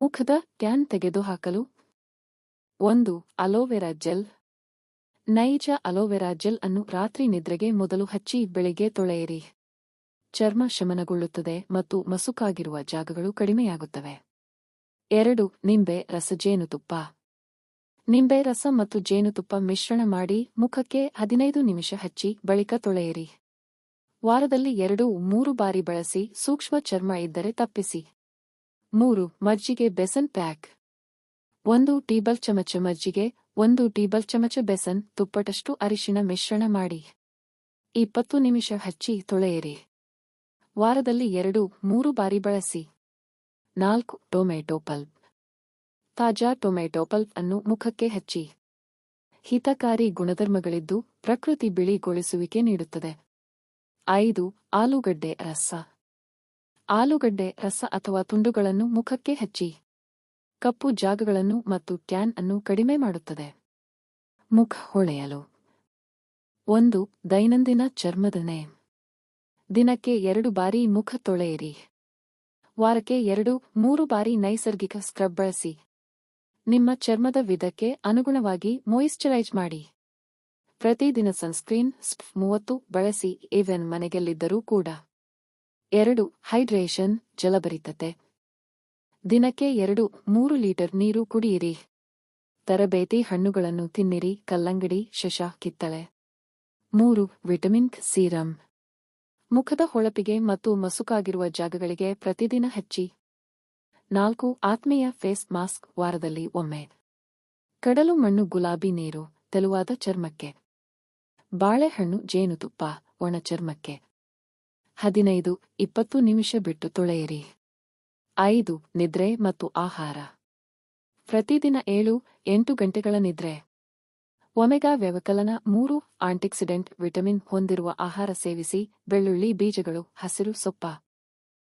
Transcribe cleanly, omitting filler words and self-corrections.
ಮುಖದ ಟ್ಯಾನ್ ತೆಗೆದುಹಾಕಲು 1. Aloe vera gel. ನೈಜ ಅಲೋವೆರಾ ಜೆಲ್ ಅನ್ನು ರಾತ್ರಿ ನಿದ್ರೆಗೆ ಮೊದಲು ಹಚ್ಚಿ ಬೆಳಿಗ್ಗೆ ತೊಳೆಯಿರಿ. ಚರ್ಮ ಶಮನಗೊಳ್ಳುತ್ತದೆ ಮತ್ತು ಮಸುಕಾಗಿರುವ ಜಾಗಗಳು ಕಡಿಮೆಯಾಗುತ್ತವೆ. 2. ನಿಂಬೆ ರಸ ಜೇನುತುಪ್ಪ. ನಿಂಬೆ ರಸ ಮತ್ತು ಜೇನುತುಪ್ಪ ಮಿಶ್ರಣ ಮಾಡಿ ಮುಖಕ್ಕೆ 15 ನಿಮಿಷ ಹಚ್ಚಿ ಬಳಿಕ ತೊಳೆಯಿರಿ. ವಾರದಲ್ಲಿ 2-3 ಬಾರಿ ಬಳಸಿ. ಸೂಕ್ಷ್ಮ ಚರ್ಮ ಇದ್ದರೆ ತಪ್ಪಿಸಿ. 3. ಮಜ್ಜಿಗೆ ಬೆಸನ್ ಪ್ಯಾಕ್. 1 ಟೀಬಲ್ ಚಮಚ ಮಜ್ಜಿಗೆ, 1 ಟೀಬಲ್ ಚಮಚ ಬೆಸನ್ ತುಪ್ಪಟಷ್ಟು ಅರಿಶಿಣ ಮಿಶ್ರಣ ಮಾಡಿ 20 ನಿಮಿಷ ಹಚ್ಚಿ ತೊಳೆಯಿರಿ. ವಾರದಲ್ಲಿ 2-3 ಬಾರಿ ಬಳಸಿ. 4. Tomato pulp. ತಾಜಾ ಟೊಮೆಟೊ ಪಲ್ಪ್ ಅನ್ನು ಮುಖಕ್ಕೆ ಹಚ್ಚಿ. ಹಿತಕಾರಿ ಗುಣಧರ್ಮಗಳಿದ್ದು ಪ್ರಕೃತಿ ಬಿಳಿಗೊಳಿಸುವಿಕೆ ನೀಡುತ್ತದೆ. 5. ಆಲೂಗಡ್ಡೆ ರಸ. ಆಲೂಗಡ್ಡೆ ರಸ ಅಥವಾ ತುಂಡುಗಳನ್ನು ಮುಖಕ್ಕೆ ಹಚ್ಚಿ ಕಪ್ಪು ಜಾಗಗಳನ್ನು ಮತ್ತು ಟ್ಯಾನ್ ಅನ್ನು ಕಡಿಮೆ ಮಾಡುತ್ತದೆ. ಮುಖ ಹೊಳೆಯಲು 1. ದೈನಂದಿನ ಚರ್ಮದ ನೇಮ್. ದಿನಕ್ಕೆ 2 ಬಾರಿ ಮುಖ ತೊಳೆಯಿರಿ. ವಾರಕ್ಕೆ 2-3 ಬಾರಿ ನೈಸರ್ಗಿಕ ಸ್ಕ್ರಬ್ ಬಳಸಿ. ನಿಮ್ಮ ಚರ್ಮದ ವಿಧಕ್ಕೆ ಅನುಗುಣವಾಗಿ ಮಾಯಿಶ್ಚರೈಸ್ ಮಾಡಿ. ಪ್ರತಿದಿನ ಸನ್ಸ್ಕ್ರೀನ್ SPF 30 ಬಳಸಿ ಈವನ್ ಮನೆಯಲ್ಲಿದ್ದರೂ ಕೂಡ. 2. ಹೈಡ್ರೇಷನ್ ಜಲಭರಿತತೆ. ದಿನಕ್ಕೆ 2-3 ಲೀಟರ್ ನೀರು ಕುಡಿಯಿರಿ. ತರಬೇತಿ ಹಣ್ಣುಗಳನ್ನು ತಿನ್ನಿರಿ. ಕಲ್ಲಂಗಡಿ, ಶಶ, ಕಿತ್ತಳೆ. 3. Vitamin serum. ಮುಖದ ಹೊಳಪಿಗೆ ಮತ್ತು ಮಸುಕಾಗಿರುವ ಜಾಗಗಳಿಗೆ ಪ್ರತಿದಿನ ಹಚ್ಚಿ. 4. ಆತ್ಮೀಯ ಫೇಸ್ ಮಾಸ್ಕ್ ವಾರದಲ್ಲಿ ಒಮ್ಮೆ. ಕಡಲು ಮಣ್ಣು ಗುಲಾಬಿ ನೀರು ತೆಳುವಾದ ಚರ್ಮಕ್ಕೆ. ಬಾಳೆಹಣ್ಣು ಜೇನುತುಪ್ಪ ಒಣ ಚರ್ಮಕ್ಕೆ. 15-20 ನಿಮಿಷ ಬಿಟ್ಟು ತೊಳೆಯಿರಿ. 5. ನಿದ್ರೆ ಮತ್ತು ಆಹಾರ. ಪ್ರತಿದಿನ 7-8 ಗಂಟೆಗಳ ನಿದ್ರೆ. ಒಮೆಗಾ ವ್ಯವಕಲನ 3 ಆಂಟಿಆಕ್ಸಿಡೆಂಟ್ ವಿಟಮಿನ್ ಹೊಂದಿರುವ ಆಹಾರ ಸೇವಿಸಿ. ಬೆಳ್ಳುಳ್ಳಿ ಬೀಜಗಳು, ಹಸಿರು ಸೊಪ್ಪ.